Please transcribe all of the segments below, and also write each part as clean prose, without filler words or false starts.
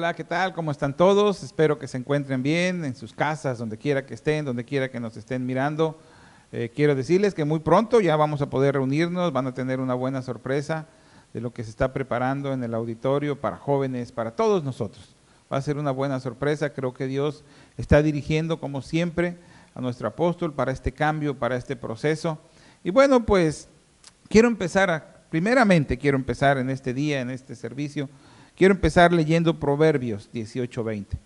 Hola, ¿qué tal? ¿Cómo están todos? Espero que se encuentren bien en sus casas, donde quiera que estén, donde quiera que nos estén mirando. Quiero decirles que muy pronto ya vamos a poder reunirnos, van a tener una buena sorpresa de lo que se está preparando en el auditorio para jóvenes, para todos nosotros. Va a ser una buena sorpresa, creo que Dios está dirigiendo como siempre a nuestro apóstol para este cambio, para este proceso. Y bueno, pues primeramente quiero empezar en este día, en este servicio. Quiero empezar leyendo Proverbios 18:20.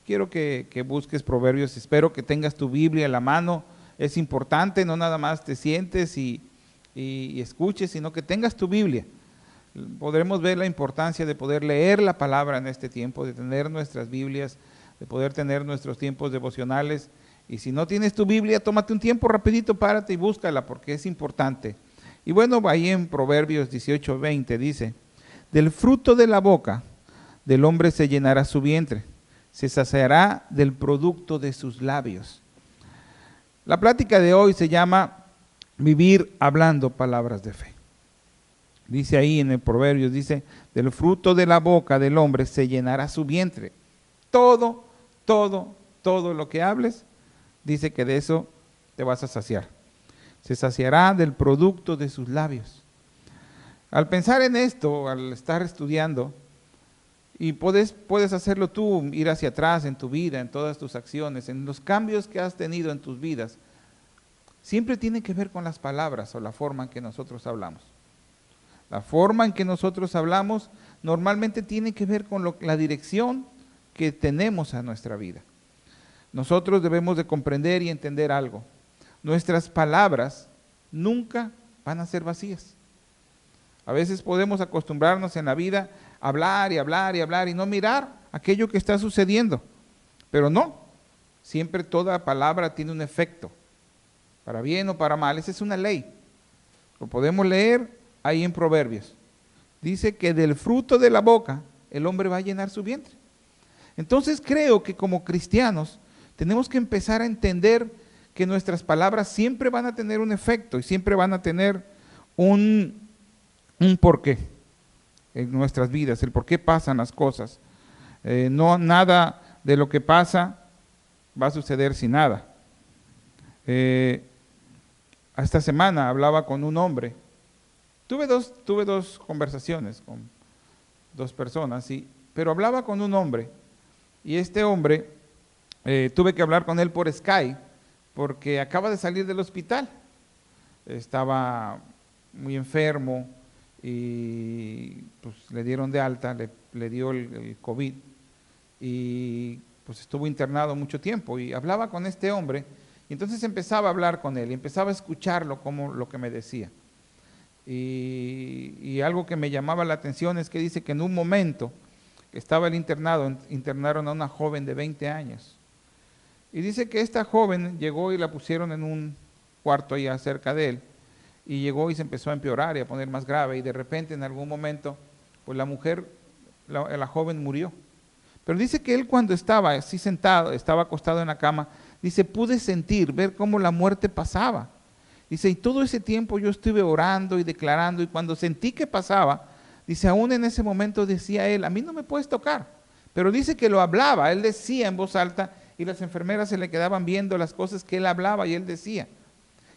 Quiero que busques Proverbios, espero que tengas tu Biblia a la mano. Es importante, no nada más te sientes y escuches, sino que tengas tu Biblia. Podremos ver la importancia de poder leer la palabra en este tiempo, de tener nuestras Biblias, de poder tener nuestros tiempos devocionales. Y si no tienes tu Biblia, tómate un tiempo rapidito, párate y búscala, porque es importante. Y bueno, ahí en Proverbios 18:20 dice: del fruto de la boca del hombre se llenará su vientre, se saciará del producto de sus labios. La plática de hoy se llama vivir hablando palabras de fe. Dice ahí en el Proverbios, dice, del fruto de la boca del hombre se llenará su vientre. Todo lo que hables, dice que de eso te vas a saciar. Se saciará del producto de sus labios. Al pensar en esto, al estar estudiando, y puedes hacerlo tú, ir hacia atrás en tu vida, en todas tus acciones, en los cambios que has tenido en tus vidas, siempre tiene que ver con las palabras o la forma en que nosotros hablamos. La forma en que nosotros hablamos normalmente tiene que ver con la dirección que tenemos a nuestra vida. Nosotros debemos de comprender y entender algo. Nuestras palabras nunca van a ser vacías. A veces podemos acostumbrarnos en la vida a hablar y hablar y hablar y no mirar aquello que está sucediendo. Pero no, siempre toda palabra tiene un efecto, para bien o para mal. Esa es una ley. Lo podemos leer ahí en Proverbios. Dice que del fruto de la boca el hombre va a llenar su vientre. Entonces creo que como cristianos tenemos que empezar a entender que nuestras palabras siempre van a tener un efecto y siempre van a tener un porqué en nuestras vidas, el por qué pasan las cosas. No nada de lo que pasa va a suceder sin nada. Esta semana hablaba con un hombre. Tuve dos conversaciones con dos personas, pero hablaba con un hombre, y este hombre tuve que hablar con él por Skype porque acaba de salir del hospital. Estaba muy enfermo y pues le dieron de alta, le dio el COVID y pues estuvo internado mucho tiempo, y hablaba con este hombre y entonces empezaba a hablar con él y empezaba a escucharlo como lo que me decía. Y algo que me llamaba la atención es que dice que en un momento que estaba el internado, internaron a una joven de 20 años. Y dice que esta joven llegó y la pusieron en un cuarto allá cerca de él, y llegó y se empezó a empeorar y a poner más grave, y de repente en algún momento, pues la joven murió. Pero dice que él cuando estaba así sentado, estaba acostado en la cama, dice, pude ver cómo la muerte pasaba. Dice, y todo ese tiempo yo estuve orando y declarando, y cuando sentí que pasaba, dice, aún en ese momento decía él, a mí no me puedes tocar. Pero dice que lo hablaba, él decía en voz alta, y las enfermeras se le quedaban viendo las cosas que él hablaba y él decía.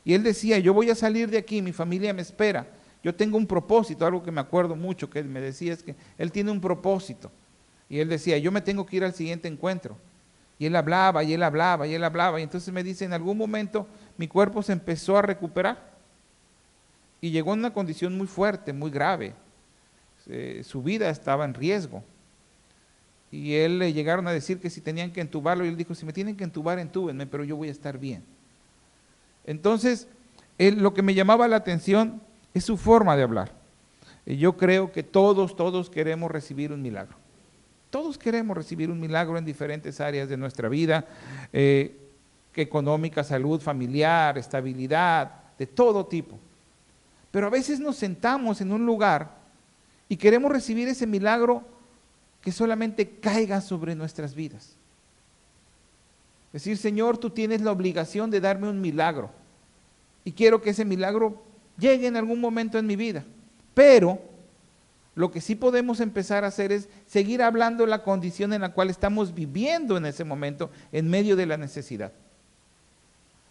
Y él decía, yo voy a salir de aquí, mi familia me espera, yo tengo un propósito. Algo que me acuerdo mucho que él me decía es que él tiene un propósito. Y él decía, yo me tengo que ir al siguiente encuentro. Y él hablaba, y él hablaba, y él hablaba. Y entonces me dice, en algún momento mi cuerpo se empezó a recuperar. Y llegó en una condición muy fuerte, muy grave. Su vida estaba en riesgo. Y él le llegaron a decir que si tenían que entubarlo, y él dijo, si me tienen que entubar, entúbenme, pero yo voy a estar bien. Entonces, lo que me llamaba la atención es su forma de hablar. Y yo creo que todos queremos recibir un milagro. Todos queremos recibir un milagro en diferentes áreas de nuestra vida, económica, salud, familiar, estabilidad, de todo tipo. Pero a veces nos sentamos en un lugar y queremos recibir ese milagro que solamente caiga sobre nuestras vidas. Decir, Señor, tú tienes la obligación de darme un milagro y quiero que ese milagro llegue en algún momento en mi vida, pero Lo que sí podemos empezar a hacer es seguir hablando de la condición en la cual estamos viviendo en ese momento, en medio de la necesidad.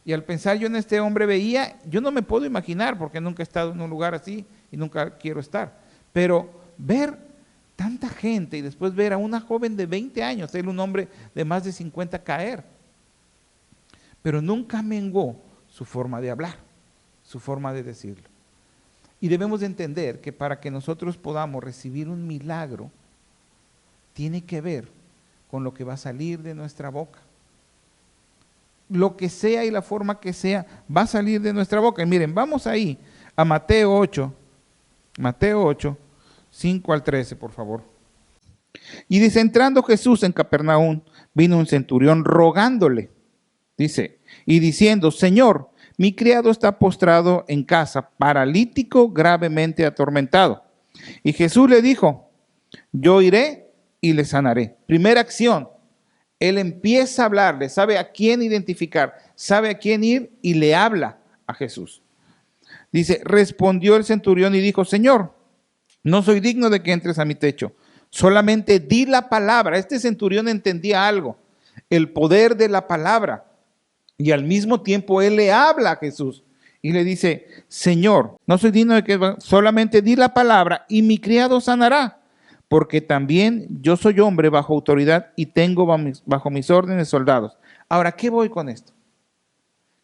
Y al pensar yo en este hombre veía, yo no me puedo imaginar, porque nunca he estado en un lugar así y nunca quiero estar, pero ver tanta gente y después ver a una joven de 20 años, él un hombre de más de 50 caer, pero nunca menguó su forma de hablar, su forma de decirlo. Y debemos de entender que para que nosotros podamos recibir un milagro, tiene que ver con lo que va a salir de nuestra boca. Lo que sea y la forma que sea, va a salir de nuestra boca. Y miren, vamos ahí a Mateo 8, 5 al 13, por favor. Y dice, entrando Jesús en Capernaum, vino un centurión rogándole, dice, y diciendo, Señor, mi criado está postrado en casa, paralítico, gravemente atormentado. Y Jesús le dijo, yo iré y le sanaré. Primera acción, él empieza a hablarle, sabe a quién identificar, sabe a quién ir y le habla a Jesús. Dice, respondió el centurión y dijo, Señor, no soy digno de que entres a mi techo, solamente di la palabra. Este centurión entendía algo, el poder de la palabra. Y al mismo tiempo él le habla a Jesús y le dice, Señor, no soy digno de que solamente di la palabra y mi criado sanará, porque también yo soy hombre bajo autoridad y tengo bajo mis órdenes soldados. Ahora, ¿qué voy con esto?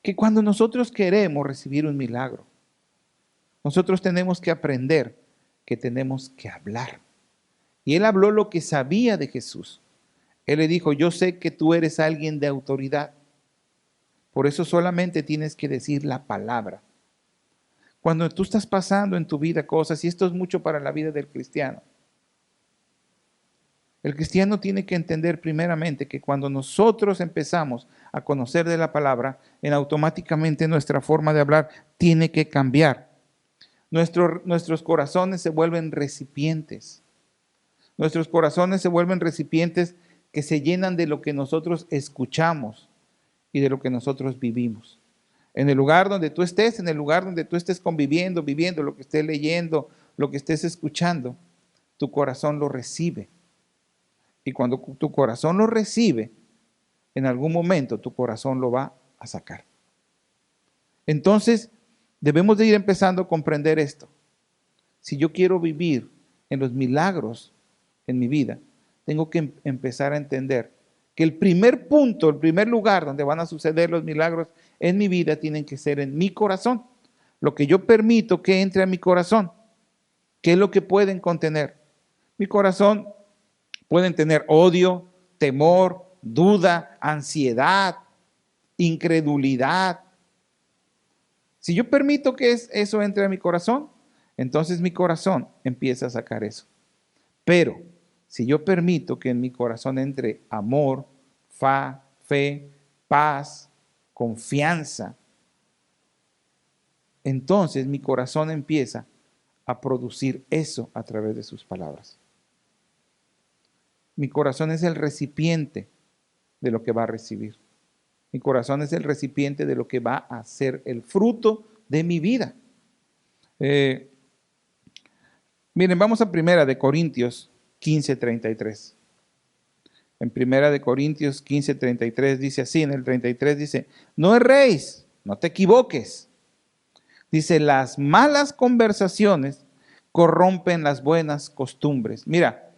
Que cuando nosotros queremos recibir un milagro, nosotros tenemos que aprender que tenemos que hablar. Y él habló lo que sabía de Jesús. Él le dijo, yo sé que tú eres alguien de autoridad. Por eso solamente tienes que decir la palabra. Cuando tú estás pasando en tu vida cosas, y esto es mucho para la vida del cristiano, el cristiano tiene que entender primeramente que cuando nosotros empezamos a conocer de la palabra, automáticamente nuestra forma de hablar tiene que cambiar. Nuestros corazones se vuelven recipientes. Nuestros corazones se vuelven recipientes que se llenan de lo que nosotros escuchamos y de lo que nosotros vivimos. En el lugar donde tú estés, en el lugar donde tú estés conviviendo, viviendo, lo que estés leyendo, lo que estés escuchando, tu corazón lo recibe. Y cuando tu corazón lo recibe, en algún momento tu corazón lo va a sacar. Entonces, debemos de ir empezando a comprender esto. Si yo quiero vivir en los milagros en mi vida, tengo que empezar a entender que el primer punto, el primer lugar donde van a suceder los milagros en mi vida tienen que ser en mi corazón. Lo que yo permito que entre a mi corazón. ¿Qué es lo que pueden contener? Mi corazón pueden tener odio, temor, duda, ansiedad, incredulidad. Si yo permito que eso entre a mi corazón, entonces mi corazón empieza a sacar eso. Pero si yo permito que en mi corazón entre amor, fe, paz, confianza, entonces mi corazón empieza a producir eso a través de sus palabras. Mi corazón es el recipiente de lo que va a recibir. Mi corazón es el recipiente de lo que va a ser el fruto de mi vida. Miren, vamos a 1 Corintios 15:33. En 1 Corintios 15:33 dice así, en el 33 dice, no erréis, no te equivoques. Dice, las malas conversaciones corrompen las buenas costumbres. Mira,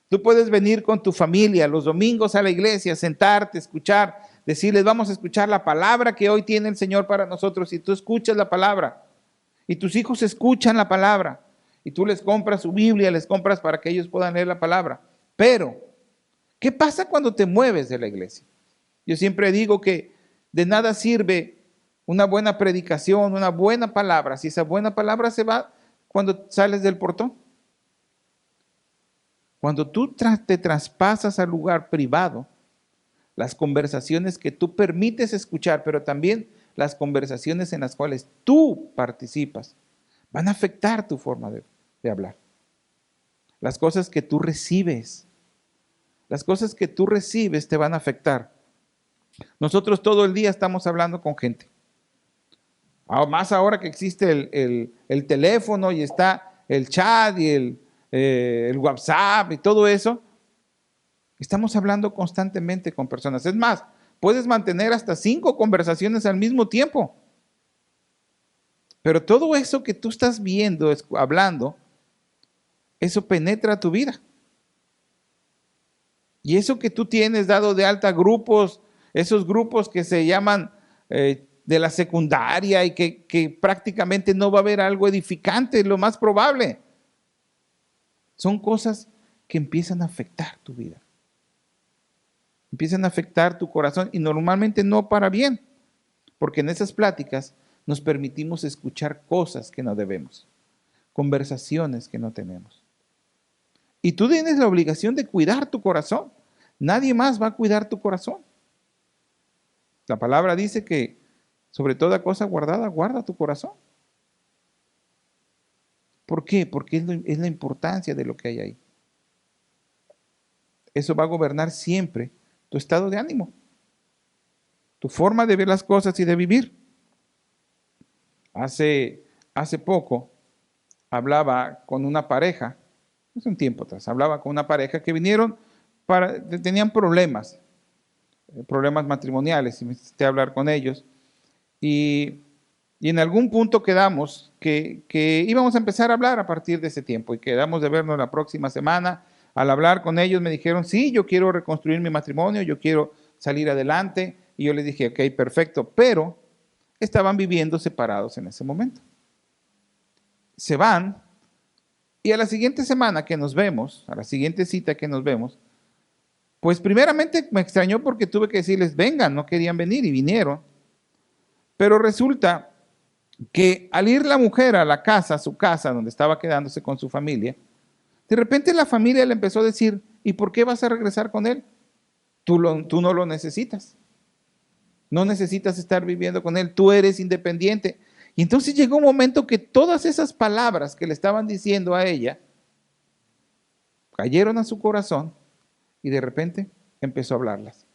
tú puedes venir con tu familia los domingos a la iglesia, sentarte, escuchar, decirles, vamos a escuchar la palabra que hoy tiene el Señor para nosotros. Y tú escuchas la palabra, y tus hijos escuchan la palabra, y tú les compras su Biblia, les compras para que ellos puedan leer la palabra. Pero, ¿qué pasa cuando te mueves de la iglesia? Yo siempre digo que de nada sirve una buena predicación, una buena palabra, si esa buena palabra se va cuando sales del portón. Cuando tú te traspasas al lugar privado, las conversaciones que tú permites escuchar, pero también las conversaciones en las cuales tú participas, van a afectar tu forma de hablar. Las cosas que tú recibes, te van a afectar. Nosotros todo el día estamos hablando con gente. Más ahora que existe el teléfono y está el chat y el WhatsApp y todo eso, estamos hablando constantemente con personas. Es más, puedes mantener hasta 5 conversaciones al mismo tiempo. Pero todo eso que tú estás viendo, hablando, eso penetra tu vida. Y eso que tú tienes dado de alta grupos, esos grupos que se llaman de la secundaria y que prácticamente no va a haber algo edificante, lo más probable. Son cosas que empiezan a afectar tu vida. Empiezan a afectar tu corazón y normalmente no para bien, porque en esas pláticas nos permitimos escuchar cosas que no debemos, conversaciones que no tenemos. Y tú tienes la obligación de cuidar tu corazón. Nadie más va a cuidar tu corazón. La palabra dice que sobre toda cosa guardada, guarda tu corazón. ¿Por qué? Porque es la importancia de lo que hay ahí. Eso va a gobernar siempre tu estado de ánimo, tu forma de ver las cosas y de vivir. Hace poco hablaba con una pareja, hace un tiempo atrás, hablaba con una pareja que vinieron, tenían problemas matrimoniales, y me necesité hablar con ellos. Y en algún punto quedamos que íbamos a empezar a hablar a partir de ese tiempo y quedamos de vernos la próxima semana. Al hablar con ellos me dijeron, sí, yo quiero reconstruir mi matrimonio, yo quiero salir adelante. Y yo les dije, ok, perfecto, pero estaban viviendo separados en ese momento. Se van y a la siguiente semana que nos vemos, a la siguiente cita que nos vemos, pues primeramente me extrañó porque tuve que decirles, vengan, no querían venir y vinieron. Pero resulta que al ir la mujer a la casa, a su casa, donde estaba quedándose con su familia, de repente la familia le empezó a decir, ¿y por qué vas a regresar con él? Tú no lo necesitas. No necesitas estar viviendo con él, tú eres independiente. Y entonces llegó un momento que todas esas palabras que le estaban diciendo a ella, cayeron a su corazón y de repente empezó a hablarlas.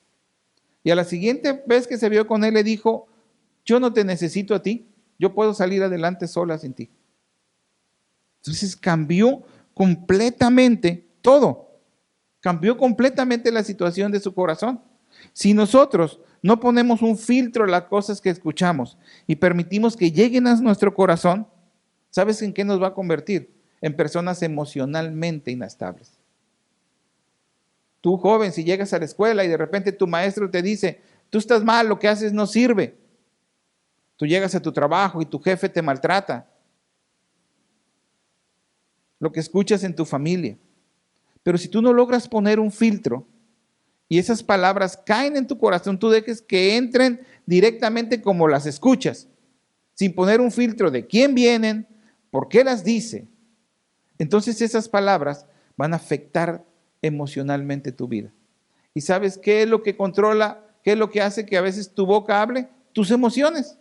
Y a la siguiente vez que se vio con él le dijo, yo no te necesito a ti, yo puedo salir adelante sola sin ti. Entonces cambió completamente todo, cambió completamente la situación de su corazón. Si nosotros no ponemos un filtro a las cosas que escuchamos y permitimos que lleguen a nuestro corazón, ¿sabes en qué nos va a convertir? En personas emocionalmente inestables. Tú, joven, si llegas a la escuela y de repente tu maestro te dice, tú estás mal, lo que haces no sirve. Tú llegas a tu trabajo y tu jefe te maltrata. Lo que escuchas en tu familia. Pero si tú no logras poner un filtro y esas palabras caen en tu corazón, tú dejes que entren directamente como las escuchas, sin poner un filtro de quién vienen, por qué las dice. Entonces esas palabras van a afectar emocionalmente tu vida. ¿Y sabes qué es lo que controla, qué es lo que hace que a veces tu boca hable? Tus emociones.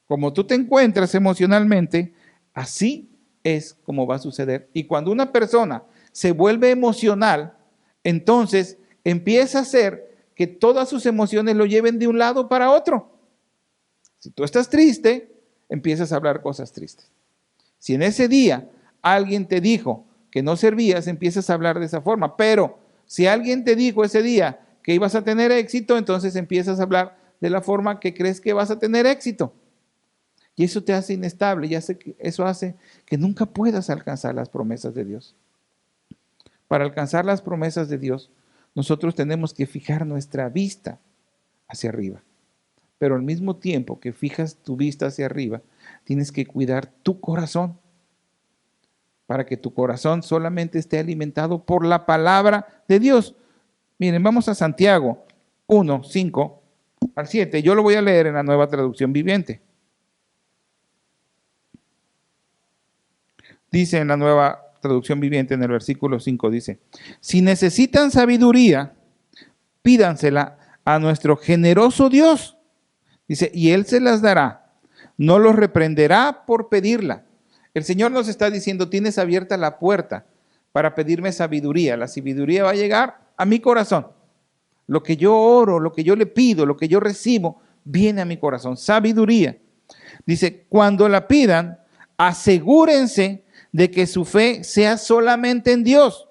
Como tú te encuentras emocionalmente, así es como va a suceder. Y cuando una persona se vuelve emocional, entonces empieza a hacer que todas sus emociones lo lleven de un lado para otro. Si tú estás triste, empiezas a hablar cosas tristes. Si en ese día alguien te dijo que no servías, empiezas a hablar de esa forma. Pero si alguien te dijo ese día que ibas a tener éxito, entonces empiezas a hablar de la forma que crees que vas a tener éxito. Y eso te hace inestable, y eso hace que nunca puedas alcanzar las promesas de Dios. Para alcanzar las promesas de Dios, nosotros tenemos que fijar nuestra vista hacia arriba. Pero al mismo tiempo que fijas tu vista hacia arriba, tienes que cuidar tu corazón, para que tu corazón solamente esté alimentado por la palabra de Dios. Miren, vamos a Santiago 1, 5 al 7. Yo lo voy a leer en la Nueva Traducción Viviente. Dice en la Nueva Traducción Viviente, en el versículo 5, dice, si necesitan sabiduría, pídansela a nuestro generoso Dios. Dice, y Él se las dará, no los reprenderá por pedirla. El Señor nos está diciendo, tienes abierta la puerta para pedirme sabiduría. La sabiduría va a llegar a mi corazón. Lo que yo oro, lo que yo le pido, lo que yo recibo, viene a mi corazón. Sabiduría. Dice, cuando la pidan, asegúrense de que su fe sea solamente en Dios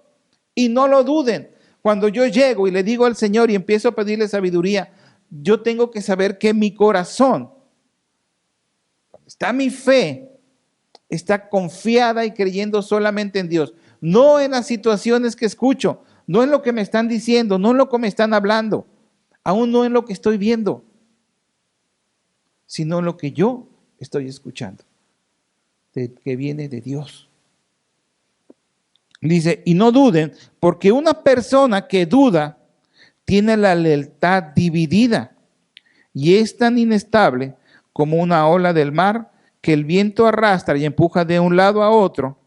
y no lo duden. Cuando yo llego y le digo al Señor y empiezo a pedirle sabiduría, yo tengo que saber que mi corazón, está mi fe, está confiada y creyendo solamente en Dios, no en las situaciones que escucho, no en lo que me están diciendo, no en lo que me están hablando, aún no en lo que estoy viendo, sino en lo que yo estoy escuchando, que viene de Dios. Dice, y no duden, porque una persona que duda tiene la lealtad dividida y es tan inestable como una ola del mar que el viento arrastra y empuja de un lado a otro.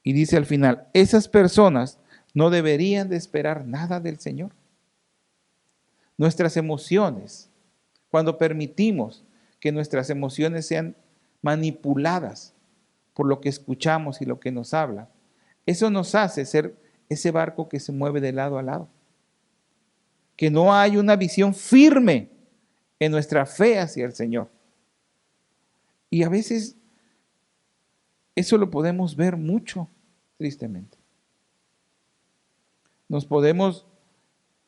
Y dice al final, esas personas no deberían de esperar nada del Señor. Nuestras emociones, cuando permitimos que nuestras emociones sean manipuladas por lo que escuchamos y lo que nos habla, eso nos hace ser ese barco que se mueve de lado a lado. Que no hay una visión firme en nuestra fe hacia el Señor. Y a veces eso lo podemos ver mucho, tristemente. Nos podemos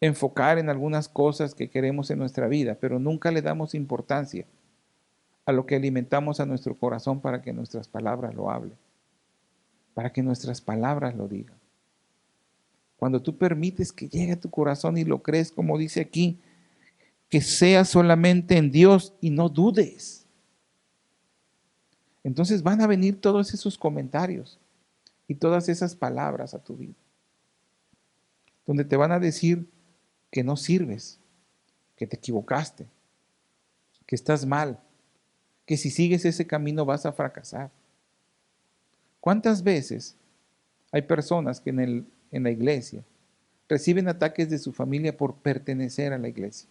enfocar en algunas cosas que queremos en nuestra vida, pero nunca le damos importancia a lo que alimentamos a nuestro corazón para que nuestras palabras lo hablen, para que nuestras palabras lo digan. Cuando tú permites que llegue a tu corazón y lo crees, como dice aquí, que sea solamente en Dios y no dudes. Entonces van a venir todos esos comentarios y todas esas palabras a tu vida, donde te van a decir que no sirves, que te equivocaste, que estás mal, que si sigues ese camino vas a fracasar. ¿Cuántas veces hay personas que en la iglesia reciben ataques de su familia por pertenecer a la iglesia?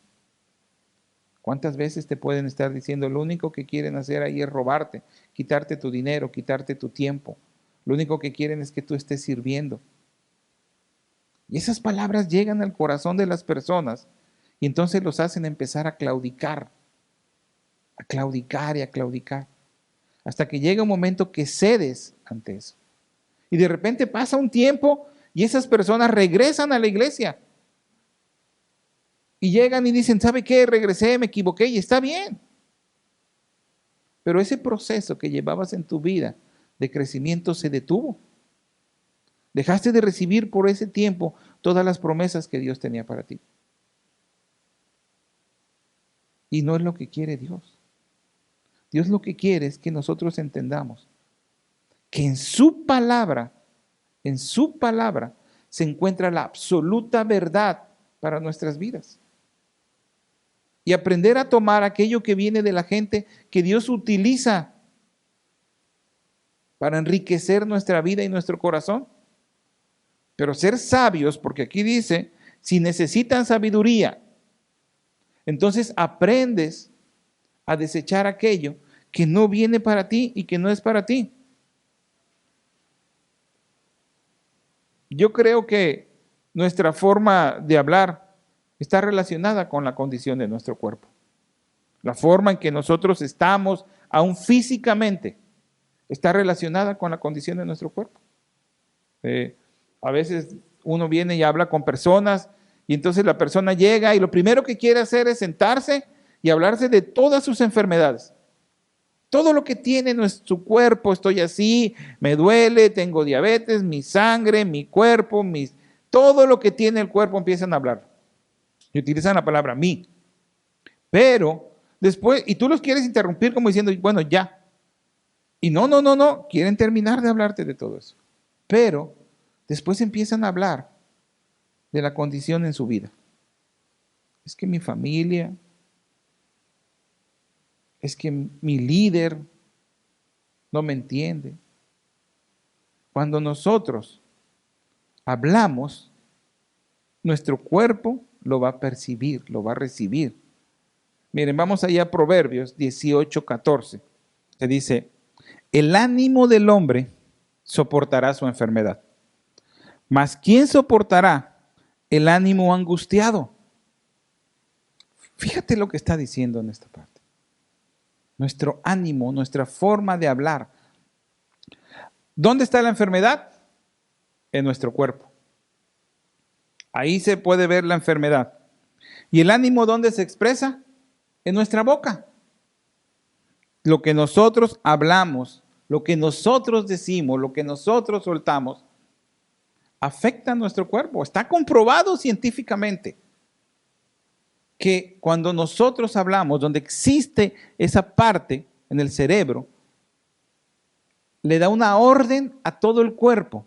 ¿Cuántas veces te pueden estar diciendo lo único que quieren hacer ahí es robarte, quitarte tu dinero, quitarte tu tiempo? Lo único que quieren es que tú estés sirviendo. Y esas palabras llegan al corazón de las personas y entonces los hacen empezar a claudicar y a claudicar, hasta que llega un momento que cedes ante eso. Y de repente pasa un tiempo y esas personas regresan a la iglesia. Y llegan y dicen, ¿sabe qué? Regresé, me equivoqué y está bien. Pero ese proceso que llevabas en tu vida de crecimiento se detuvo. Dejaste de recibir por ese tiempo todas las promesas que Dios tenía para ti. Y no es lo que quiere Dios. Dios lo que quiere es que nosotros entendamos que en su palabra se encuentra la absoluta verdad para nuestras vidas. Y aprender a tomar aquello que viene de la gente que Dios utiliza para enriquecer nuestra vida y nuestro corazón. Pero ser sabios, porque aquí dice, si necesitan sabiduría, entonces aprendes a desechar aquello que no viene para ti y que no es para ti. Yo creo que nuestra forma de hablar está relacionada con la condición de nuestro cuerpo. La forma en que nosotros estamos, aún físicamente, está relacionada con la condición de nuestro cuerpo. A veces uno viene y habla con personas y entonces la persona llega y lo primero que quiere hacer es sentarse y hablarse de todas sus enfermedades. Todo lo que tiene nuestro cuerpo, estoy así, me duele, tengo diabetes, mi sangre, mi cuerpo, todo lo que tiene el cuerpo empiezan a hablar. Y utilizan la palabra mí. Pero después, y tú los quieres interrumpir como diciendo, bueno, ya. Y no, quieren terminar de hablarte de todo eso. Pero después empiezan a hablar de la condición en su vida. Es que mi familia, es que mi líder no me entiende. Cuando nosotros hablamos, nuestro cuerpo lo va a percibir, lo va a recibir. Miren, vamos allá a Proverbios 18:14, que dice, el ánimo del hombre soportará su enfermedad, mas ¿quién soportará el ánimo angustiado? Fíjate lo que está diciendo en esta parte. Nuestro ánimo, nuestra forma de hablar ¿Dónde está la enfermedad? En nuestro cuerpo. Ahí se puede ver la enfermedad. ¿Y el ánimo dónde se expresa? En nuestra boca. Lo que nosotros hablamos, lo que nosotros decimos, lo que nosotros soltamos, afecta a nuestro cuerpo. Está comprobado científicamente que cuando nosotros hablamos, donde existe esa parte en el cerebro, le da una orden a todo el cuerpo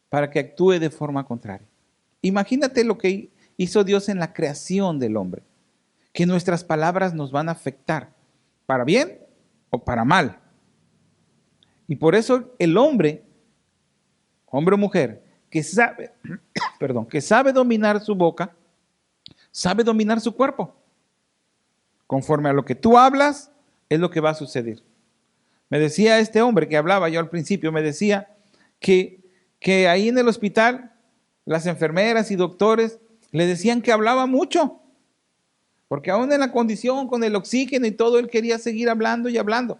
para que actúe de forma contraria. Imagínate lo que hizo Dios en la creación del hombre, que nuestras palabras nos van a afectar, para bien o para mal. Y por eso el hombre o mujer, que sabe, que sabe dominar su boca, sabe dominar su cuerpo. Conforme a lo que tú hablas, es lo que va a suceder. Me decía este hombre que hablaba yo al principio, me decía que ahí en el hospital las enfermeras y doctores le decían que hablaba mucho, porque aún en la condición con el oxígeno y todo, él quería seguir hablando y hablando.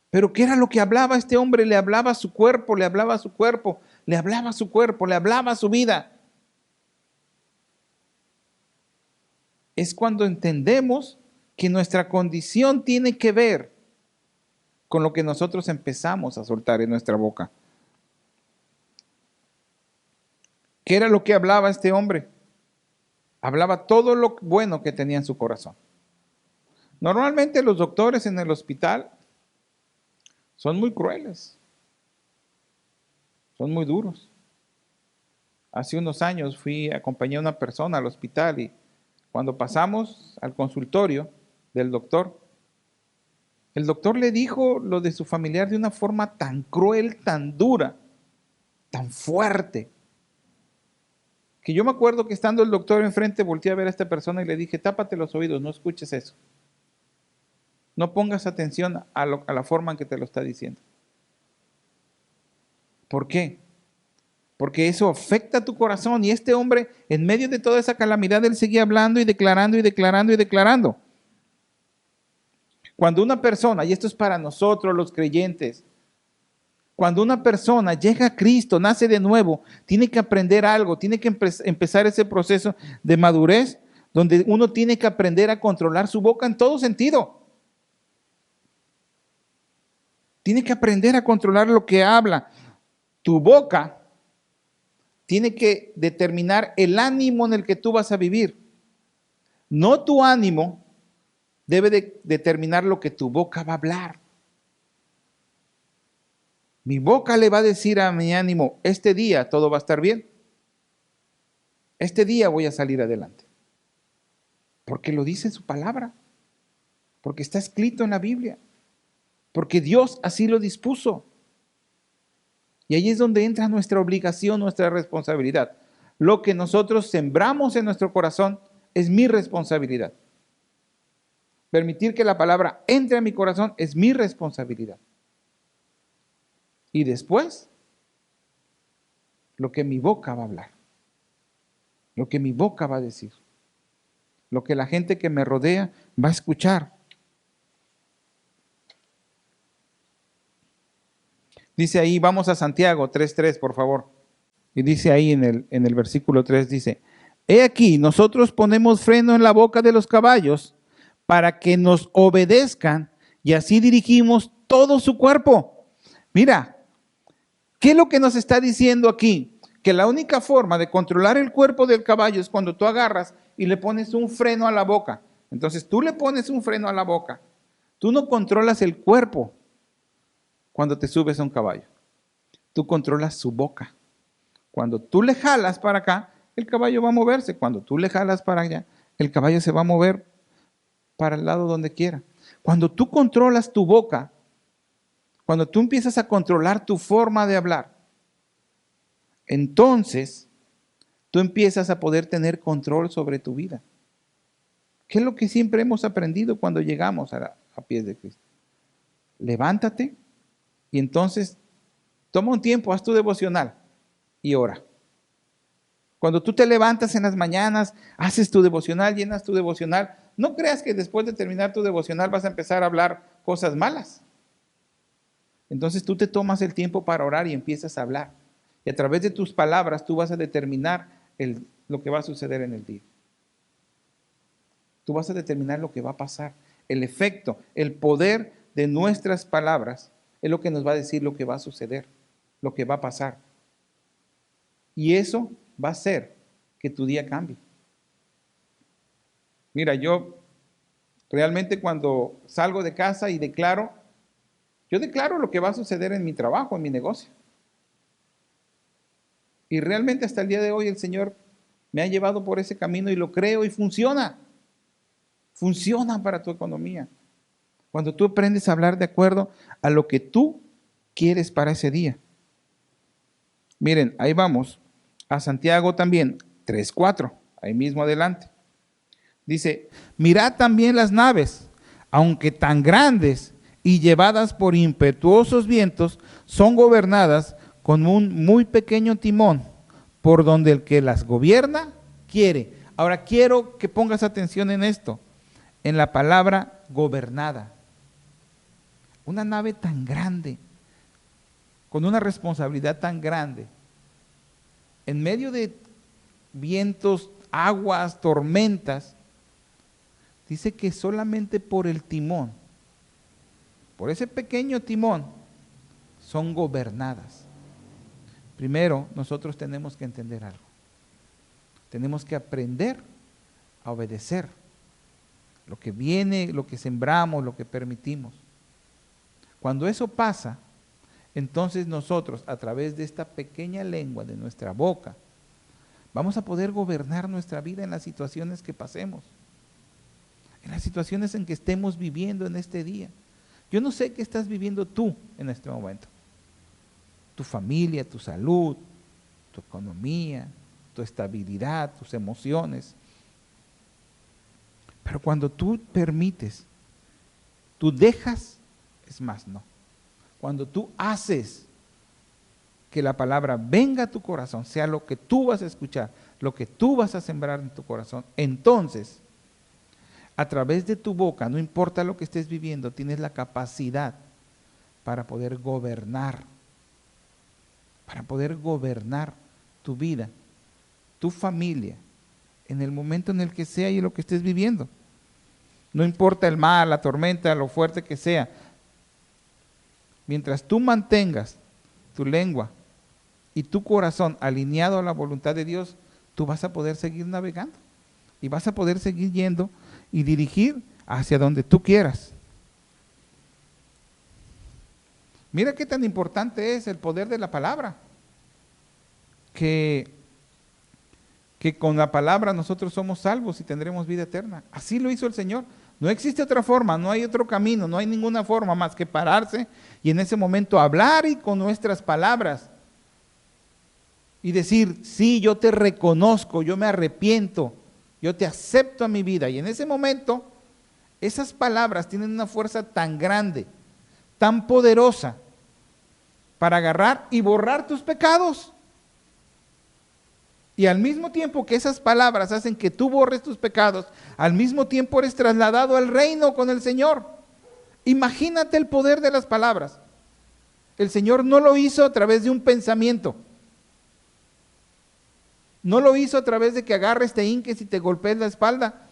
Pero ¿qué era lo que hablaba este hombre? Le hablaba a su cuerpo, le hablaba a su cuerpo, le hablaba a su cuerpo, le hablaba a su vida. Es cuando entendemos que nuestra condición tiene que ver con lo que nosotros empezamos a soltar en nuestra boca. ¿Qué era lo que hablaba este hombre? Hablaba todo lo bueno que tenía en su corazón. Normalmente los doctores en el hospital son muy crueles, son muy duros. Hace unos años acompañé a una persona al hospital y cuando pasamos al consultorio del doctor, el doctor le dijo lo de su familiar de una forma tan cruel, tan dura, tan fuerte, que yo me acuerdo que estando el doctor enfrente, volteé a ver a esta persona y le dije, tápate los oídos, no escuches eso. No pongas atención a la forma en que te lo está diciendo. ¿Por qué? Porque eso afecta a tu corazón. Y este hombre, en medio de toda esa calamidad, él seguía hablando y declarando y declarando y declarando. Cuando una persona, y esto es para nosotros los creyentes, cuando una persona llega a Cristo, nace de nuevo, tiene que aprender algo, tiene que empezar ese proceso de madurez, donde uno tiene que aprender a controlar su boca en todo sentido. Tiene que aprender a controlar lo que habla. Tu boca tiene que determinar el ánimo en el que tú vas a vivir. No tu ánimo debe de determinar lo que tu boca va a hablar. Mi boca le va a decir a mi ánimo, este día todo va a estar bien. Este día voy a salir adelante. Porque lo dice su palabra. Porque está escrito en la Biblia. Porque Dios así lo dispuso. Y ahí es donde entra nuestra obligación, nuestra responsabilidad. Lo que nosotros sembramos en nuestro corazón es mi responsabilidad. Permitir que la palabra entre a mi corazón es mi responsabilidad. Y después, lo que mi boca va a hablar, lo que mi boca va a decir, lo que la gente que me rodea va a escuchar. Dice ahí, vamos a Santiago 3:3, por favor. Y dice ahí en el versículo 3, dice, he aquí, nosotros ponemos freno en la boca de los caballos para que nos obedezcan y así dirigimos todo su cuerpo. Mira, ¿qué es lo que nos está diciendo aquí? Que la única forma de controlar el cuerpo del caballo es cuando tú agarras y le pones un freno a la boca. Entonces tú le pones un freno a la boca. Tú no controlas el cuerpo cuando te subes a un caballo. Tú controlas su boca. Cuando tú le jalas para acá, el caballo va a moverse. Cuando tú le jalas para allá, el caballo se va a mover para el lado donde quiera. Cuando tú controlas tu boca, cuando tú empiezas a controlar tu forma de hablar, entonces tú empiezas a poder tener control sobre tu vida. ¿Qué es lo que siempre hemos aprendido cuando llegamos a pies de Cristo? Levántate y entonces toma un tiempo, haz tu devocional y ora. Cuando tú te levantas en las mañanas, haces tu devocional, llenas tu devocional, no creas que después de terminar tu devocional vas a empezar a hablar cosas malas. Entonces tú te tomas el tiempo para orar y empiezas a hablar. Y a través de tus palabras tú vas a determinar lo que va a suceder en el día. Tú vas a determinar lo que va a pasar. El efecto, el poder de nuestras palabras es lo que nos va a decir lo que va a suceder, lo que va a pasar. Y eso va a hacer que tu día cambie. Mira, yo realmente cuando salgo de casa y yo declaro lo que va a suceder en mi trabajo, en mi negocio. Y realmente hasta el día de hoy el Señor me ha llevado por ese camino y lo creo y funciona. Funciona para tu economía. Cuando tú aprendes a hablar de acuerdo a lo que tú quieres para ese día. Miren, ahí vamos a Santiago también, 3:4, ahí mismo adelante. Dice, mirad también las naves, aunque tan grandes y llevadas por impetuosos vientos, son gobernadas con un muy pequeño timón, por donde el que las gobierna quiere. Ahora quiero que pongas atención en esto, en la palabra gobernada. Una nave tan grande, con una responsabilidad tan grande, en medio de vientos, aguas, tormentas, dice que solamente por el timón, por ese pequeño timón, son gobernadas. Primero, nosotros tenemos que entender algo. Tenemos que aprender a obedecer lo que viene, lo que sembramos, lo que permitimos. Cuando eso pasa, entonces nosotros, a través de esta pequeña lengua de nuestra boca, vamos a poder gobernar nuestra vida en las situaciones que pasemos, en las situaciones en que estemos viviendo en este día. Yo no sé qué estás viviendo tú en este momento. Tu familia, tu salud, tu economía, tu estabilidad, tus emociones. Pero cuando tú permites, tú dejas, es más, no. Cuando tú haces que la palabra venga a tu corazón, sea lo que tú vas a escuchar, lo que tú vas a sembrar en tu corazón, entonces, a través de tu boca, no importa lo que estés viviendo, tienes la capacidad para poder gobernar tu vida, tu familia, en el momento en el que sea y lo que estés viviendo. No importa el mal, la tormenta, lo fuerte que sea. Mientras tú mantengas tu lengua y tu corazón alineado a la voluntad de Dios, tú vas a poder seguir navegando y vas a poder seguir yendo y dirigir hacia donde tú quieras. Mira qué tan importante es el poder de la palabra, que con la palabra nosotros somos salvos y tendremos vida eterna. Así lo hizo el Señor. No existe otra forma, no hay otro camino, no hay ninguna forma más que pararse y en ese momento hablar y con nuestras palabras y decir, sí, yo te reconozco, yo me arrepiento, yo te acepto a mi vida. Y en ese momento, esas palabras tienen una fuerza tan grande, tan poderosa, para agarrar y borrar tus pecados. Y al mismo tiempo que esas palabras hacen que tú borres tus pecados, al mismo tiempo eres trasladado al reino con el Señor. Imagínate el poder de las palabras. El Señor no lo hizo a través de un pensamiento. No lo hizo a través de que agarres, te hinques y te golpees la espalda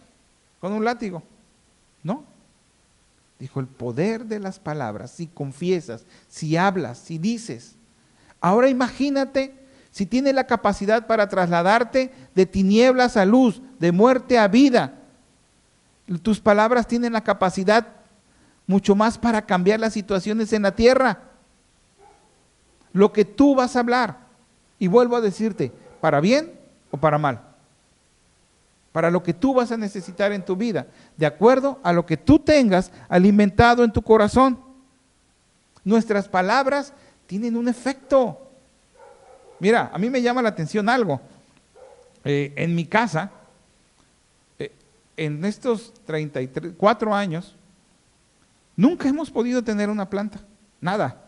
con un látigo. No. Dijo el poder de las palabras, si confiesas, si hablas, si dices. Ahora imagínate si tiene la capacidad para trasladarte de tinieblas a luz, de muerte a vida. Tus palabras tienen la capacidad mucho más para cambiar las situaciones en la tierra. Lo que tú vas a hablar, y vuelvo a decirte, para bien o para mal, para lo que tú vas a necesitar en tu vida, de acuerdo a lo que tú tengas alimentado en tu corazón. Nuestras palabras tienen un efecto. Mira, a mí me llama la atención algo. En mi casa, en estos 34 años, nunca hemos podido tener una planta, nada.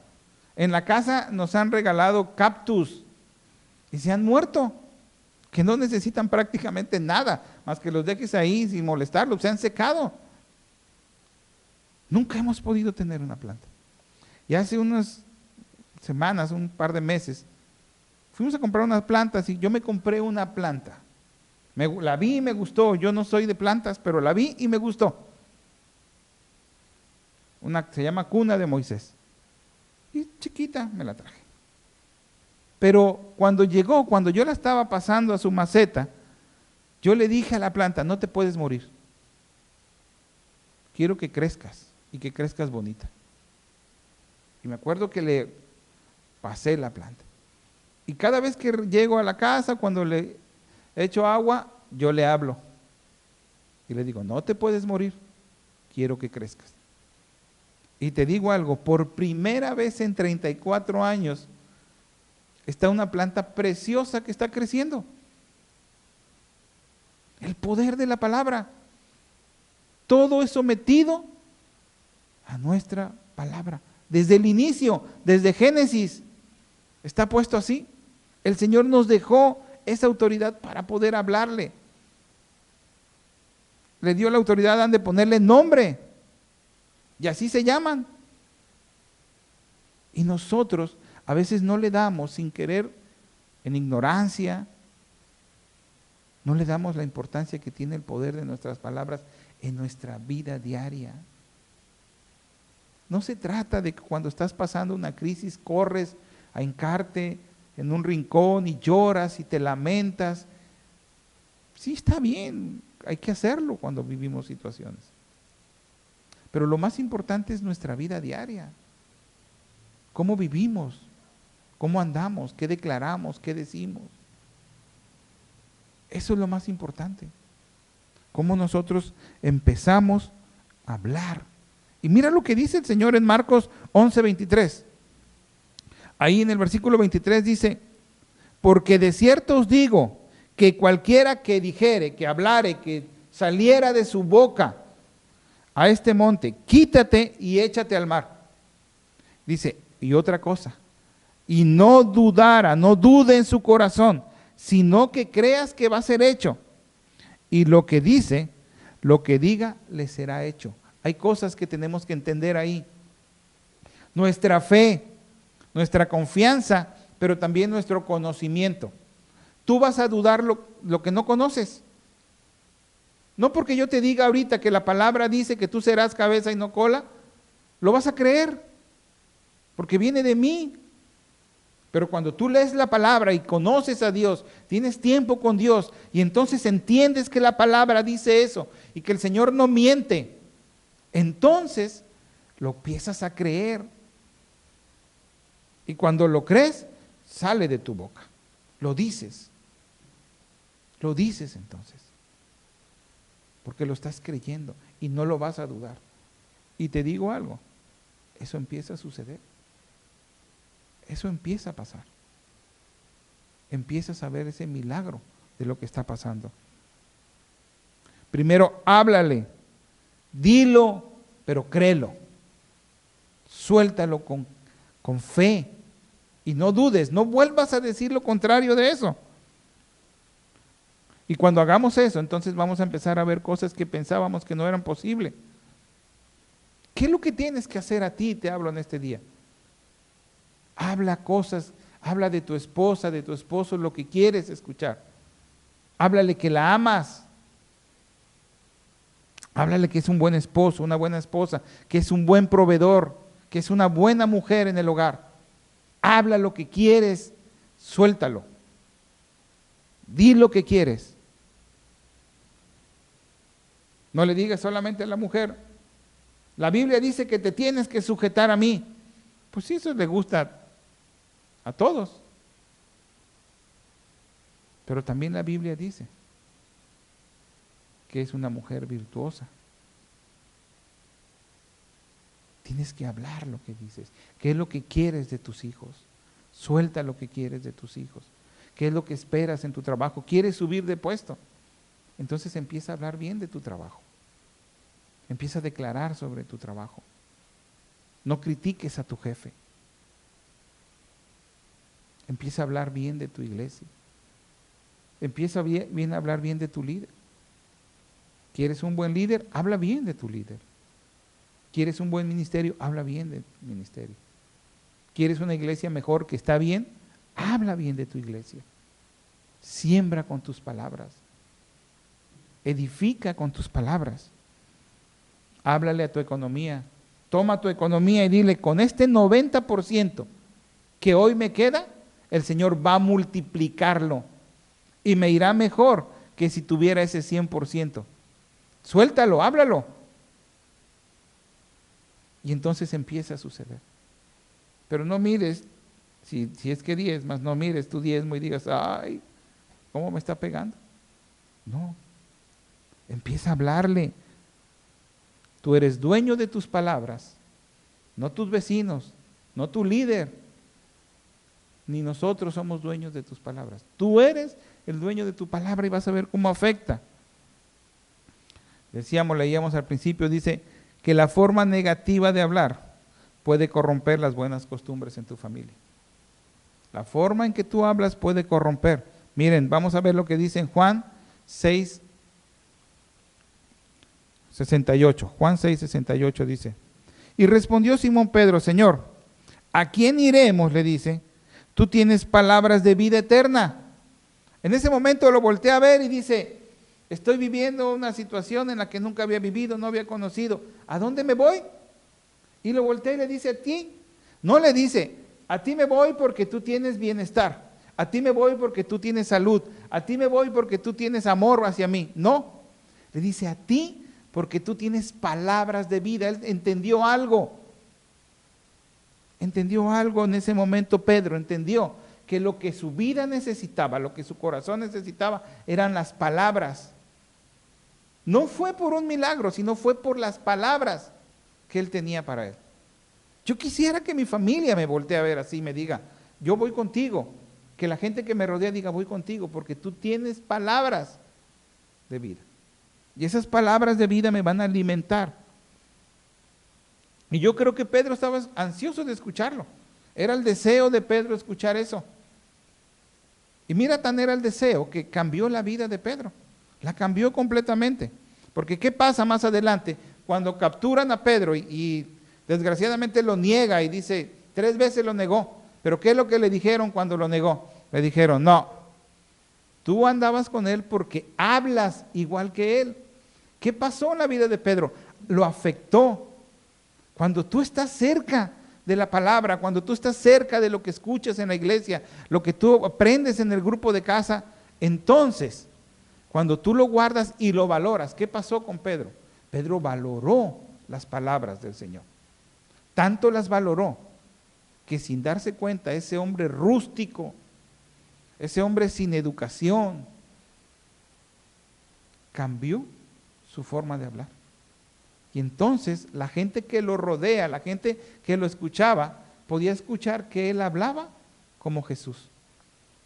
En la casa nos han regalado cactus y se han muerto, que no necesitan prácticamente nada, más que los dejes ahí sin molestarlos, se han secado. Nunca hemos podido tener una planta. Y hace unas semanas, un par de meses, fuimos a comprar unas plantas y yo me compré una planta. La vi y me gustó. Yo no soy de plantas, pero la vi y me gustó. Se llama Cuna de Moisés. Y chiquita me la traje. Pero cuando llegó, cuando yo la estaba pasando a su maceta, yo le dije a la planta, no te puedes morir. Quiero que crezcas y que crezcas bonita. Y me acuerdo que le pasé la planta. Y cada vez que llego a la casa, cuando le echo agua, yo le hablo. Y le digo, no te puedes morir, quiero que crezcas. Y te digo algo, por primera vez en 34 años, está una planta preciosa que está creciendo. El poder de la palabra. Todo es sometido a nuestra palabra. Desde el inicio, desde Génesis, está puesto así. El Señor nos dejó esa autoridad para poder hablarle. Le dio la autoridad, han de ponerle nombre. Y así se llaman. Y nosotros a veces no le damos, sin querer, en ignorancia, no le damos la importancia que tiene el poder de nuestras palabras en nuestra vida diaria. No se trata de que cuando estás pasando una crisis corres a hincarte en un rincón y lloras y te lamentas. Sí, está bien, hay que hacerlo cuando vivimos situaciones. Pero lo más importante es nuestra vida diaria. ¿Cómo vivimos? ¿Cómo andamos? ¿Qué declaramos? ¿Qué decimos? Eso es lo más importante. Cómo nosotros empezamos a hablar. Y mira lo que dice el Señor en Marcos 11:23. Ahí en el versículo 23 dice, porque de cierto os digo que cualquiera que dijere, que hablare, que saliera de su boca a este monte, quítate y échate al mar. Dice, y otra cosa, y no dudara, no dude en su corazón, sino que creas que va a ser hecho. Y lo que dice, lo que diga, le será hecho. Hay cosas que tenemos que entender ahí. Nuestra fe, nuestra confianza, pero también nuestro conocimiento. Tú vas a dudar lo que no conoces. No porque yo te diga ahorita que la palabra dice que tú serás cabeza y no cola, lo vas a creer, porque viene de mí. Pero cuando tú lees la palabra y conoces a Dios, tienes tiempo con Dios y entonces entiendes que la palabra dice eso y que el Señor no miente, entonces lo empiezas a creer. Y cuando lo crees, sale de tu boca. Lo dices. Lo dices entonces. Porque lo estás creyendo y no lo vas a dudar. Y te digo algo, eso empieza a suceder. Eso empieza a pasar. Empiezas a ver ese milagro de lo que está pasando. Primero, háblale, dilo, pero créelo. Suéltalo con fe y no dudes, no vuelvas a decir lo contrario de eso. Y cuando hagamos eso, entonces vamos a empezar a ver cosas que pensábamos que no eran posibles. ¿Qué es lo que tienes que hacer a ti? Te hablo en este día. Habla cosas, habla de tu esposa, de tu esposo, lo que quieres escuchar. Háblale que la amas. Háblale que es un buen esposo, una buena esposa, que es un buen proveedor, que es una buena mujer en el hogar. Habla lo que quieres, suéltalo. Di lo que quieres. No le digas solamente a la mujer. La Biblia dice que te tienes que sujetar a mí. Pues sí, eso le gusta a todos. Pero también la Biblia dice que es una mujer virtuosa. Tienes que hablar lo que dices. ¿Qué es lo que quieres de tus hijos? Suelta lo que quieres de tus hijos. ¿Qué es lo que esperas en tu trabajo? ¿Quieres subir de puesto? Entonces empieza a hablar bien de tu trabajo. Empieza a declarar sobre tu trabajo. No critiques a tu jefe. Empieza a hablar bien de tu iglesia. Empieza a hablar bien de tu líder. ¿Quieres un buen líder? Habla bien de tu líder. ¿Quieres un buen ministerio? Habla bien del ministerio. ¿Quieres una iglesia mejor que está bien? Habla bien de tu iglesia. Siembra con tus palabras. Edifica con tus palabras. Háblale a tu economía. Toma tu economía y dile, con este 90% que hoy me queda, el Señor va a multiplicarlo y me irá mejor que si tuviera ese 100%. Suéltalo, háblalo. Y entonces empieza a suceder. Pero no mires, si es que diezmas, no mires tu diezmo y digas, ay, ¿cómo me está pegando? No, empieza a hablarle. Tú eres dueño de tus palabras, no tus vecinos, no tu líder, ni nosotros somos dueños de tus palabras. Tú eres el dueño de tu palabra y vas a ver cómo afecta. Leíamos al principio, dice que la forma negativa de hablar puede corromper las buenas costumbres en tu familia. La forma en que tú hablas puede corromper. Miren, vamos a ver lo que dice en Juan 6:68. Juan 6:68 dice, y respondió Simón Pedro, Señor, ¿a quién iremos? Le dice, tú tienes palabras de vida eterna. En ese momento lo voltea a ver y dice, estoy viviendo una situación en la que nunca había vivido, no había conocido. ¿A dónde me voy? Y lo voltea y le dice, a ti. No le dice, a ti me voy porque tú tienes bienestar. A ti me voy porque tú tienes salud. A ti me voy porque tú tienes amor hacia mí. No, le dice a ti porque tú tienes palabras de vida. Él entendió algo. Entendió algo en ese momento Pedro. Entendió que lo que su vida necesitaba, lo que su corazón necesitaba, eran las palabras. No fue por un milagro, sino fue por las palabras que él tenía para él. Yo quisiera que mi familia me voltee a ver así y me diga, yo voy contigo. Que la gente que me rodea diga, voy contigo, porque tú tienes palabras de vida. Y esas palabras de vida me van a alimentar. Y yo creo que Pedro estaba ansioso de escucharlo. Era el deseo de Pedro escuchar eso. Y mira, tan era el deseo que cambió la vida de Pedro. La cambió completamente. Porque ¿qué pasa más adelante? Cuando capturan a Pedro y desgraciadamente lo niega y dice, 3 veces lo negó. Pero ¿qué es lo que le dijeron cuando lo negó? Le dijeron, no, tú andabas con él porque hablas igual que él. ¿Qué pasó en la vida de Pedro? Lo afectó. Cuando tú estás cerca de la palabra, cuando tú estás cerca de lo que escuchas en la iglesia, lo que tú aprendes en el grupo de casa, entonces, cuando tú lo guardas y lo valoras, ¿qué pasó con Pedro? Pedro valoró las palabras del Señor. Tanto las valoró que sin darse cuenta, ese hombre rústico, ese hombre sin educación, cambió su forma de hablar. Y entonces la gente que lo rodea, la gente que lo escuchaba, podía escuchar que él hablaba como Jesús.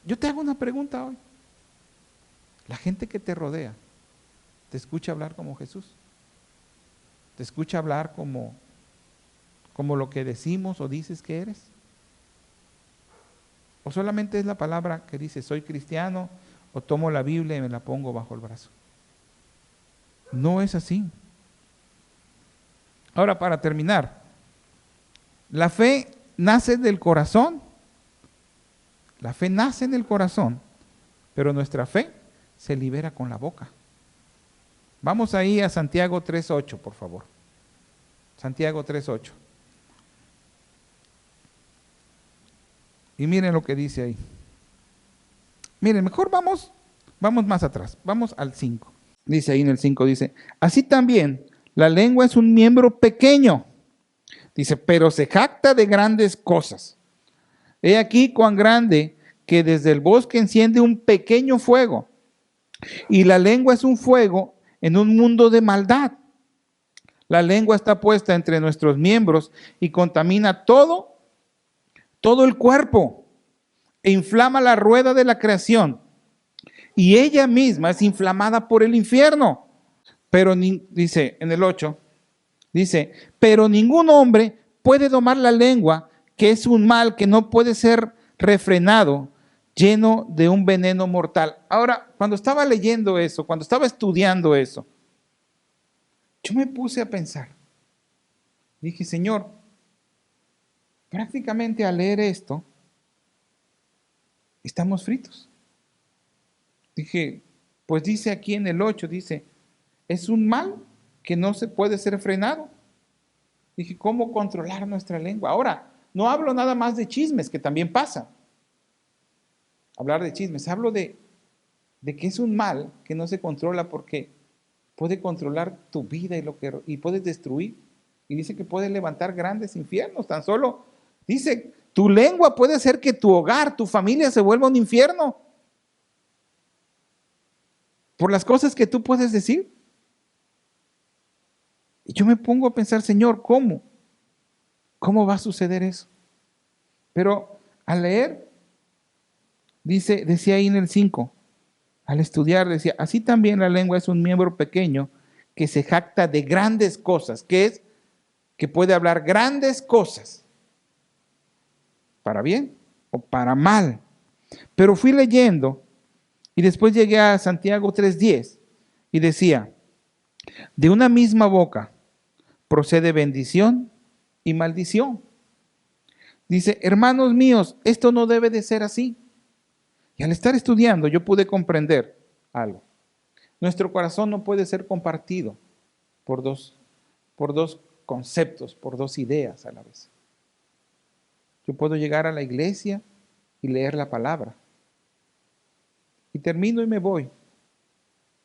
Yo te hago una pregunta hoy. La gente que te rodea, ¿te escucha hablar como Jesús? ¿Te escucha hablar como lo que decimos o dices que eres? ¿O solamente es la palabra que dice, soy cristiano, o tomo la Biblia y me la pongo bajo el brazo? No es así. Ahora, para terminar, la fe nace del corazón. La fe nace en el corazón, pero nuestra fe se libera con la boca. Vamos ahí a Santiago 3:8, por favor. Santiago 3:8. Y miren lo que dice ahí. Miren, mejor vamos más atrás. Vamos al 5. Dice ahí en el 5, dice, así también la lengua es un miembro pequeño. Dice, pero se jacta de grandes cosas. He aquí cuán grande que desde el bosque enciende un pequeño fuego. Y la lengua es un fuego en un mundo de maldad. La lengua está puesta entre nuestros miembros y contamina todo el cuerpo e inflama la rueda de la creación. Y ella misma es inflamada por el infierno. Pero dice en el 8, dice, pero ningún hombre puede domar la lengua, que es un mal que no puede ser refrenado, lleno de un veneno mortal. Ahora, cuando estaba leyendo eso, cuando estaba estudiando eso, yo me puse a pensar. Dije, Señor, prácticamente al leer esto, estamos fritos. Dije, pues dice aquí en el 8, dice, es un mal que no se puede ser frenado. Dije, ¿cómo controlar nuestra lengua? Ahora, no hablo nada más de chismes, que también pasa. Hablar de chismes, hablo de que es un mal que no se controla porque puede controlar tu vida y puedes destruir. Y dice que puede levantar grandes infiernos. Tan solo dice, tu lengua puede hacer que tu hogar, tu familia se vuelva un infierno. Por las cosas que tú puedes decir. Y yo me pongo a pensar, Señor, ¿cómo? ¿Cómo va a suceder eso? Pero al leer, decía ahí en el 5, al estudiar, decía, así también la lengua es un miembro pequeño que se jacta de grandes cosas, que es que puede hablar grandes cosas, para bien o para mal. Pero fui leyendo y después llegué a Santiago 3:10 y decía, de una misma boca procede bendición y maldición. Dice, hermanos míos, esto no debe de ser así. Y al estar estudiando yo pude comprender algo. Nuestro corazón no puede ser compartido por dos conceptos, por dos ideas a la vez. Yo puedo llegar a la iglesia y leer la palabra. Y termino y me voy.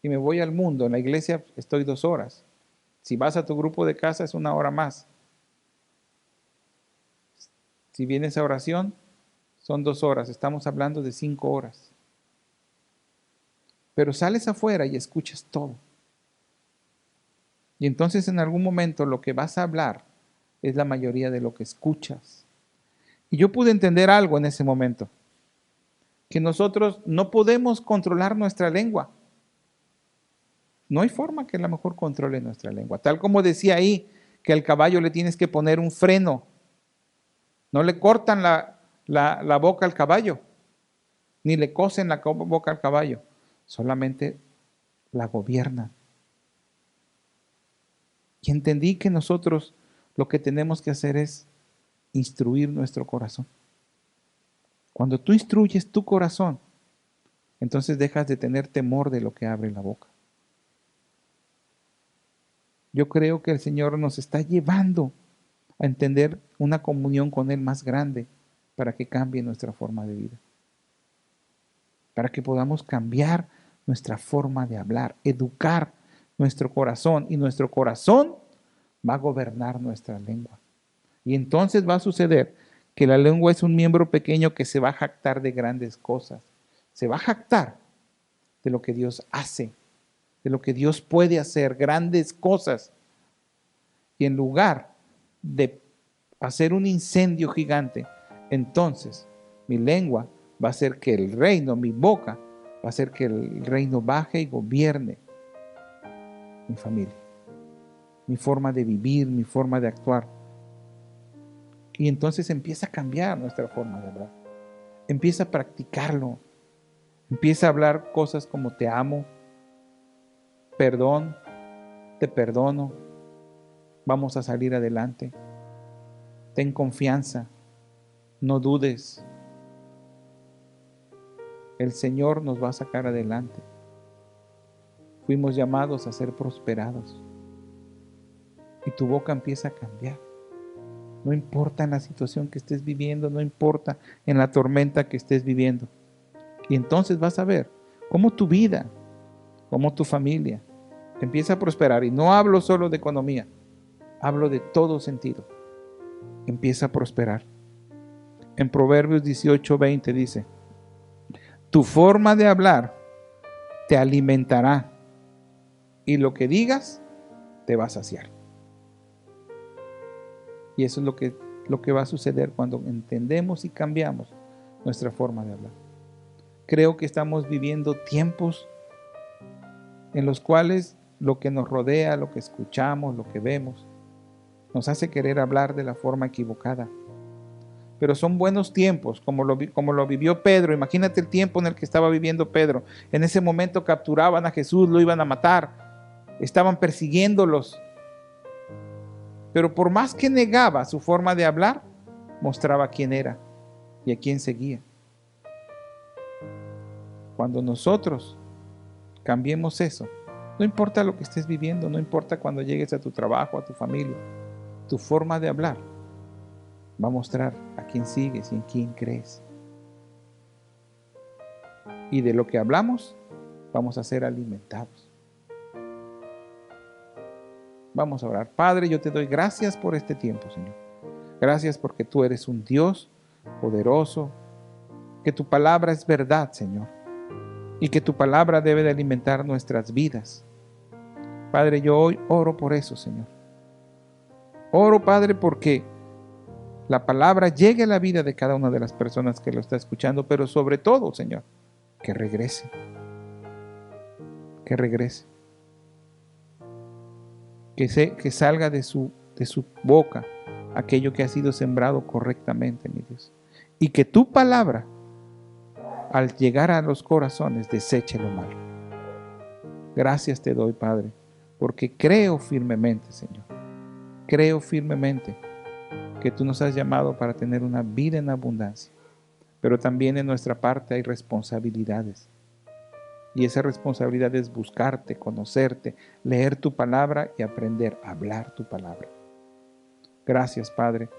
Y me voy al mundo. En la iglesia estoy 2 horas. Si vas a tu grupo de casa es 1 hora más. Si vienes a oración, son 2 horas. Estamos hablando de 5 horas. Pero sales afuera y escuchas todo. Y entonces en algún momento lo que vas a hablar es la mayoría de lo que escuchas. Y yo pude entender algo en ese momento. Que nosotros no podemos controlar nuestra lengua. No hay forma que a lo mejor controle nuestra lengua. Tal como decía ahí, que al caballo le tienes que poner un freno. No le cortan la boca al caballo, ni le cosen la boca al caballo. Solamente la gobiernan. Y entendí que nosotros lo que tenemos que hacer es instruir nuestro corazón. Cuando tú instruyes tu corazón, entonces dejas de tener temor de lo que abre la boca. Yo creo que el Señor nos está llevando a entender una comunión con Él más grande para que cambie nuestra forma de vida. Para que podamos cambiar nuestra forma de hablar, educar nuestro corazón y nuestro corazón va a gobernar nuestra lengua. Y entonces va a suceder que la lengua es un miembro pequeño que se va a jactar de grandes cosas. Se va a jactar de lo que Dios hace, de lo que Dios puede hacer, grandes cosas. Y en lugar de hacer un incendio gigante, entonces mi lengua va a hacer que el reino, mi boca, va a hacer que el reino baje y gobierne mi familia, mi forma de vivir, mi forma de actuar. Y entonces empieza a cambiar nuestra forma de hablar. Empieza a practicarlo. Empieza a hablar cosas como te amo, perdón, te perdono, vamos a salir adelante. Ten confianza, no dudes. El Señor nos va a sacar adelante. Fuimos llamados a ser prosperados. Y tu boca empieza a cambiar. No importa en la situación que estés viviendo, no importa en la tormenta que estés viviendo. Y entonces vas a ver cómo tu vida, cómo tu familia empieza a prosperar. Y no hablo solo de economía, hablo de todo sentido. Empieza a prosperar. En Proverbios 18:20 dice, tu forma de hablar te alimentará y lo que digas te va a saciar. Y eso es lo que va a suceder cuando entendemos y cambiamos nuestra forma de hablar. Creo que estamos viviendo tiempos en los cuales lo que nos rodea, lo que escuchamos, lo que vemos, nos hace querer hablar de la forma equivocada. Pero son buenos tiempos, como lo vivió Pedro. Imagínate el tiempo en el que estaba viviendo Pedro. En ese momento capturaban a Jesús, lo iban a matar, estaban persiguiéndolos. Pero por más que negaba su forma de hablar, mostraba quién era y a quién seguía. Cuando nosotros cambiemos eso, no importa lo que estés viviendo, no importa cuando llegues a tu trabajo, a tu familia, tu forma de hablar va a mostrar a quién sigues y en quién crees. Y de lo que hablamos, vamos a ser alimentados. Vamos a orar. Padre, yo te doy gracias por este tiempo, Señor. Gracias porque tú eres un Dios poderoso, que tu palabra es verdad, Señor, y que tu palabra debe de alimentar nuestras vidas. Padre, yo hoy oro por eso, Señor. Oro, Padre, porque la palabra llegue a la vida de cada una de las personas que lo está escuchando, pero sobre todo, Señor, que regrese. Que regrese. Que salga de su boca aquello que ha sido sembrado correctamente, mi Dios. Y que tu palabra, al llegar a los corazones, deseche lo malo. Gracias te doy, Padre, porque creo firmemente, Señor. Creo firmemente que tú nos has llamado para tener una vida en abundancia. Pero también en nuestra parte hay responsabilidades. Y esa responsabilidad es buscarte, conocerte, leer tu palabra y aprender a hablar tu palabra. Gracias, Padre.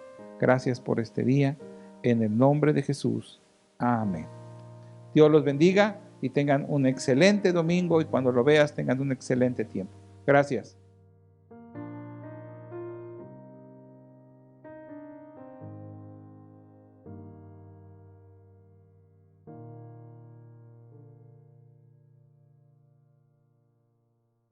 Gracias por este día. En el nombre de Jesús. Amén. Dios los bendiga y tengan un excelente domingo y cuando lo veas tengan un excelente tiempo. Gracias.